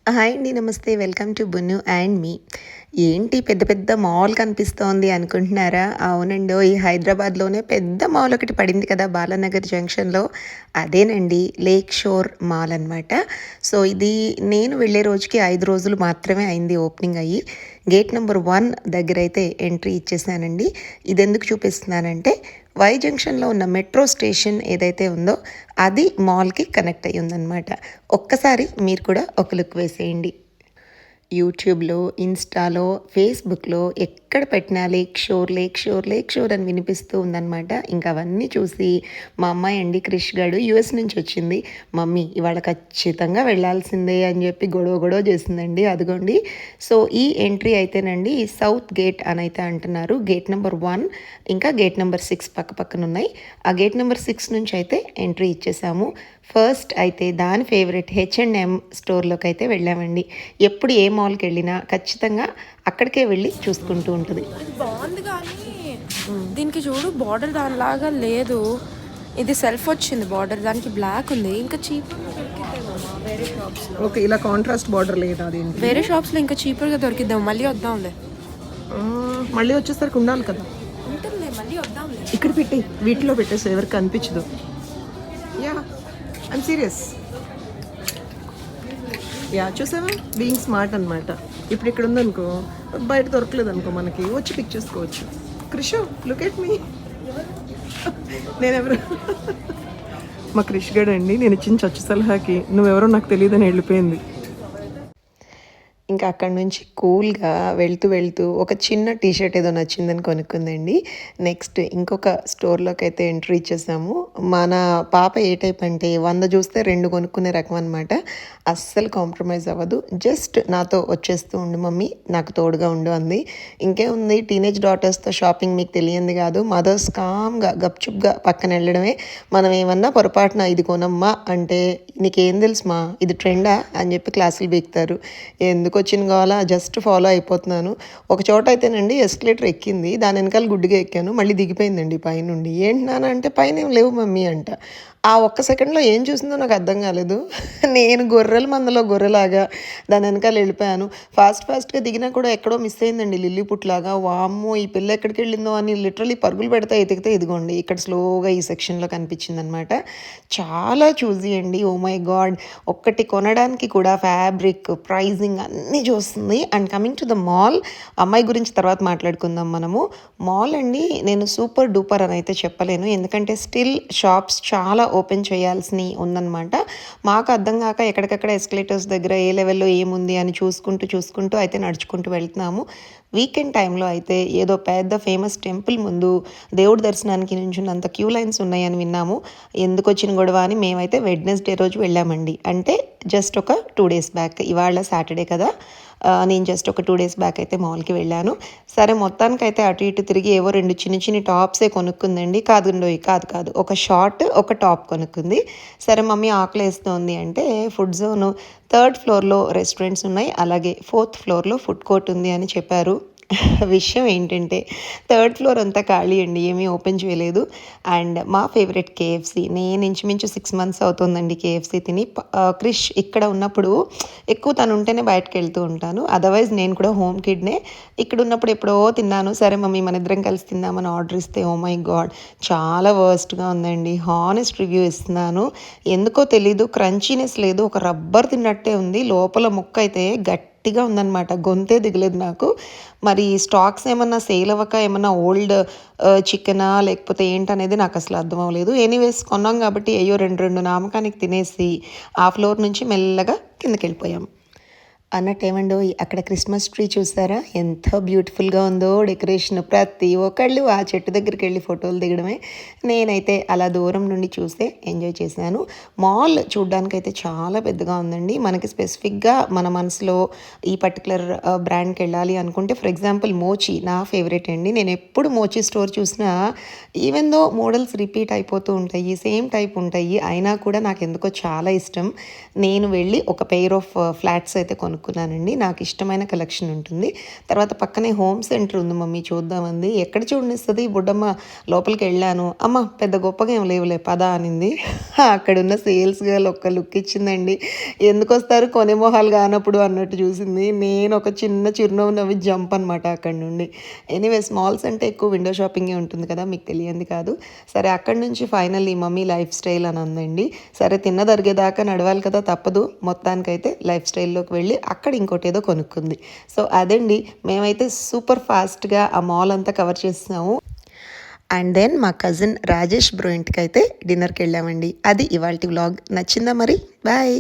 Hi అండి. నమస్తే. Welcome to బున్ను and మీ. ఏంటి పెద్ద పెద్ద మాల్ కనిపిస్తోంది అనుకుంటున్నారా? అవునండోయ్! హైదరాబాద్‌లోనే పెద్ద మాల్ ఒకటి పడింది కదా! బాలానగర్ జంక్షన్‌లో. అదేనండి లేక్ షోర్ మాల్ అనమాట. సో, ఇది నేను వెళ్ళే రోజుకి 5 రోజులు మాత్రమే అయింది ఓపెనింగ్ అయ్యి. గేట్ నంబర్ 1 దగ్గరైతే ఎంట్రీ ఇచ్చేసానండి. ఇదెందుకు చూపిస్తున్నానంటే, వై జంక్షన్‌లో ఉన్న మెట్రో స్టేషన్ ఏదైతే ఉందో అది మాల్‌కి కనెక్ట్ అయ్యి ఉందనమాట. ఒక్కసారి మీరు కూడా ఒక లుక్ వేసేయండి. యూట్యూబ్‌లో, ఇన్‌స్టాలో, ఫేస్‌బుక్‌లో ఎక్కడ పెట్టినా లేక్ షోర్, లేక్ షోర్, లేక్ షోర్ అని వినిపిస్తూ ఉందనమాట. ఇంకా అవన్నీ చూసి మా అమ్మాయి అండి క్రిష్ గాడు యూఎస్ నుంచి వచ్చింది. మమ్మీ ఇవాళ ఖచ్చితంగా వెళ్ళాల్సిందే అని చెప్పి గొడవ గొడవ చేసిందండి. అదిగోండి. సో, ఈ ఎంట్రీ అయితేనండి సౌత్ గేట్ అని అయితే అంటున్నారు. గేట్ నెంబర్ 1 ఇంకా గేట్ నెంబర్ 6 పక్కపక్కన ఉన్నాయి. ఆ గేట్ నెంబర్ 6 నుంచి అయితే ఎంట్రీ ఇచ్చేసాము. ఫస్ట్ అయితే దాని ఫేవరెట్ హెచ్&ఎం స్టోర్‌లోకి అయితే వెళ్ళామండి. ఎప్పుడు ఏ మాల్‌కి వెళ్ళినా ఖచ్చితంగా అక్కడికే వెళ్ళి చూసుకుంటూ ఉంటది. ఇది బాగుంది కానీ దీనికి చూడు బార్డర్ దానిలాగా లేదు. ఇది సెల్ఫ్ వచ్చింది బార్డర్, దానికి బ్లాక్ ఉంది. ఇంకా చీపర్ వేరే షాప్స్ లో. ఓకే, ఇలా కాంట్రాస్ట్ బార్డర్ లేదా దీనికి? వేరే షాప్స్ లో ఇంకా చీపర్ గా దొరికిద్దాం. మళ్ళీ వద్దాంలే. మళ్ళీ వచ్చేసరికి ఉండాలి కదా. ఉంటుందిలే, మళ్ళీ వద్దాంలే. ఇక్కడ పెట్టి వీటిలో పెట్టేసి ఎవరికి కనిపించదు. Yeah, I'm serious. యా, చూసావా బీయింగ్ స్మార్ట్ అనమాట. ఇప్పుడు ఇక్కడ ఉందనుకో, బయట దొరకలేదు అనుకో, మనకి వచ్చి పిక్ చేసుకోవచ్చు. Krish, look at me. నేనెవరు? మా క్రిష్ గడ్ అండి. నేను ఇచ్చిన చచ్చు సలహాకి నువ్వెవరో నాకు తెలియదని వెళ్ళిపోయింది. ఇంకా అక్కడి నుంచి కూల్గా వెళ్తూ వెళ్తూ ఒక చిన్న టీషర్ట్ ఏదో నచ్చిందని కొనుక్కుందండి. నెక్స్ట్ ఇంకొక స్టోర్లోకి అయితే ఎంట్రీ ఇచ్చేసాము. మన పాప ఏ టైప్ అంటే 100 చూస్తే 2 కొనుక్కునే రకం అనమాట. అస్సలు కాంప్రమైజ్ అవ్వదు. జస్ట్ నాతో వచ్చేస్తూ ఉండు మమ్మీ, నాకు తోడుగా ఉండు అంది. ఇంకేముంది, టీనేజ్ డాటర్స్తో షాపింగ్ మీకు తెలియంది కాదు. మదర్స్ కామ్గా గప్చుప్గా పక్కన వెళ్ళడమే. మనం ఏమన్నా పొరపాటున ఇది కొనమ్మా అంటే నీకేం తెలుసుమా ఇది ట్రెండా అని చెప్పి క్లాసులు బీక్తారు. ఎందుకు వచ్చిన కావాలా, జస్ట్ ఫాలో అయిపోతున్నాను. ఒక చోట అయితేనండి ఎస్కలేటర్ ఎక్కింది, దాని వెనకాల గుడ్డిగా ఎక్కాను, మళ్ళీ దిగిపోయిందండి పైనుండి. ఏంటి నాన్న అంటే పైన ఏం లేవు మమ్మీ అంట. ఆ ఒక్క సెకండ్లో ఏం చూసిందో నాకు అర్థం కాలేదు. నేను గొర్రెల మందలో గొర్రెలాగా దాని వెనకాల వెళ్ళిపోయాను. ఫాస్ట్గా దిగినా కూడా ఎక్కడో మిస్ అయిందండి లిల్లీ పుట్లాగా. వామ్మో ఈ పిల్ల ఎక్కడికి వెళ్ళిందో అని లిటరలీ పరుగులు పెడతా ఎతికితే ఇదిగోండి ఇక్కడ స్లోగా ఈ సెక్షన్లో కనిపించింది అనమాట. చాలా చూజీ అండి. ఓ మై గాడ్, ఒక్కటి కొనడానికి కూడా ఫ్యాబ్రిక్, ప్రైజింగ్ అన్నీ చూస్తుంది. And coming to the mall, అమ్మాయి గురించి తర్వాత మాట్లాడుకుందాం మనము. మాల్ అండి నేను సూపర్ డూపర్ అని అయితే చెప్పలేను, ఎందుకంటే స్టిల్ షాప్స్ చాలా ఓపెన్ చేయాల్సినవి ఉందన్నమాట. మాకు అర్థం కాక ఎక్కడికక్కడ ఎస్కలేటర్స్ దగ్గర ఏ లెవెల్లో ఏముంది అని చూసుకుంటూ అయితే నడుచుకుంటూ వెళ్తున్నాము. వీకెండ్ టైంలో అయితే ఏదో పెద్ద ఫేమస్ టెంపుల్ ముందు దేవుడి దర్శనానికి నుంచున్నంత క్యూ లైన్స్ ఉన్నాయని విన్నాము. ఎందుకు వచ్చిన గొడవ అని మేమైతే వెడ్నెస్డే రోజు వెళ్ళామండి. అంటే జస్ట్ ఒక 2 days బ్యాక్. ఇవాళ సాటర్డే కదా, నేను జస్ట్ ఒక 2 days బ్యాక్ అయితే మాల్కి వెళ్ళాను. సరే మొత్తానికైతే అటు ఇటు తిరిగి ఏవో 2 చిన్ని టాప్సే కొనుక్కుందండి. కాదు, ఒక షార్ట్ ఒక టాప్ కొనుక్కుంది. సరే మమ్మీ ఆకలేస్తోంది అంటే ఫుడ్ జోను 3rd ఫ్లోర్లో రెస్టారెంట్స్ ఉన్నాయి, అలాగే 4th ఫ్లోర్లో ఫుడ్ కోర్ట్ ఉంది అని చెప్పారు. విషయం ఏంటంటే 3rd ఫ్లోర్ అంతా ఖాళీ అండి, ఏమీ ఓపెన్ చేయలేదు. అండ్ మా ఫేవరెట్ కేఎఫ్సి, నేను ఇంచుమించు 6 months అవుతుందండి కేఎఫ్సి తిని. క్రిష్ ఇక్కడ ఉన్నప్పుడు ఎక్కువ తను ఉంటేనే బయటకు వెళ్తూ ఉంటాను, అదర్వైజ్ నేను కూడా హోమ్ కిడ్నే. ఇక్కడ ఉన్నప్పుడు ఎప్పుడో తిన్నాను. సరే మమ్మీ మన ఇద్దరం కలిసి తిందామని ఆర్డర్ ఇస్తే ఓ మై గాడ్ చాలా వర్స్ట్గా ఉందండి. హానెస్ట్ రివ్యూ ఇస్తున్నాను. ఎందుకో తెలీదు, క్రంచీనెస్ లేదు, ఒక రబ్బర్ తిన్నట్టే ఉంది. లోపల ముక్క అయితే గట్టిగా ఉందన్నమాట, గొంతే దిగలేదు నాకు. మరి స్టాక్స్ ఏమన్నా సేల్ అవ్వక ఏమన్నా ఓల్డ్ చికెనా లేకపోతే ఏంటనేది నాకు అసలు అర్థం అవ్వలేదు. ఎనీవేస్ కొన్నాం కాబట్టి అయ్యో 2 నామకానికి తినేసి ఆ ఫ్లోర్ నుంచి మెల్లగా కిందకి వెళ్ళిపోయాం. అన్నట్టు ఏమండో అక్కడ క్రిస్మస్ ట్రీ చూసారా, ఎంత బ్యూటిఫుల్గా ఉందో డెకరేషన్. ప్రతి ఒక్కళ్ళు ఆ చెట్టు దగ్గరికి వెళ్ళి ఫోటోలు దిగడమే. నేనైతే అలా దూరం నుండి చూస్తే ఎంజాయ్ చేశాను. మాల్ చూడ్డానికైతే చాలా పెద్దగా ఉందండి. మనకి స్పెసిఫిక్గా మన మనసులో ఈ పర్టికులర్ బ్రాండ్కి వెళ్ళాలి అనుకుంటే, ఫర్ ఎగ్జాంపుల్ మోచి నా ఫేవరెట్ అండి. నేను ఎప్పుడు మోచి స్టోర్ చూసినా ఈవెన్ దో మోడల్స్ రిపీట్ అయిపోతూ ఉంటాయి, సేమ్ టైప్ ఉంటాయి, అయినా కూడా నాకు ఎందుకో చాలా ఇష్టం. నేను వెళ్ళి ఒక పెయిర్ ఆఫ్ ఫ్లాట్స్ అయితే కొనుక్కున్నాను. కొనుక్కున్నానండి. నాకు ఇష్టమైన కలెక్షన్ ఉంటుంది. తర్వాత పక్కనే హోమ్ సెంటర్ ఉంది మమ్మీ చూద్దామంది. ఎక్కడ చూడనిస్తుంది బుడ్డమ్మ. లోపలికి వెళ్ళాను. అమ్మ పెద్ద గొప్పగా ఏం లేవులే పద అనింది. అక్కడున్న సేల్స్ గర్ల్ ఒక్క లుక్ ఇచ్చిందండి. ఎందుకు వస్తారు కొనే మొహాలు కానప్పుడు అన్నట్టు చూసింది. నేను ఒక చిన్న చిరునవ్వు నవ్వి జంప్ అనమాట అక్కడి నుండి. ఎనీవే స్మాల్స్ అంటే ఎక్కువ విండో షాపింగే ఉంటుంది కదా, మీకు తెలియంది కాదు. సరే అక్కడి నుంచి ఫైనల్లీ మమ్మీ లైఫ్ స్టైల్ అని అందండి. సరే తిన్నదరిగేదాకా నడవాలి కదా, తప్పదు. మొత్తానికైతే లైఫ్ స్టైల్లోకి వెళ్ళి అక్కడ ఇంకోటి ఏదో కొనుక్కుంది. సో అదండి, మేమైతే సూపర్ ఫాస్ట్గా ఆ మాల్ అంతా కవర్ చేస్తున్నాము. అండ్ దెన్ మా కజిన్ రాజేష్ బ్రో ఇంటికి అయితే డిన్నర్కి వెళ్ళామండి. అది ఇవాల్టి వ్లాగ్. నచ్చిందా మరి? బాయ్.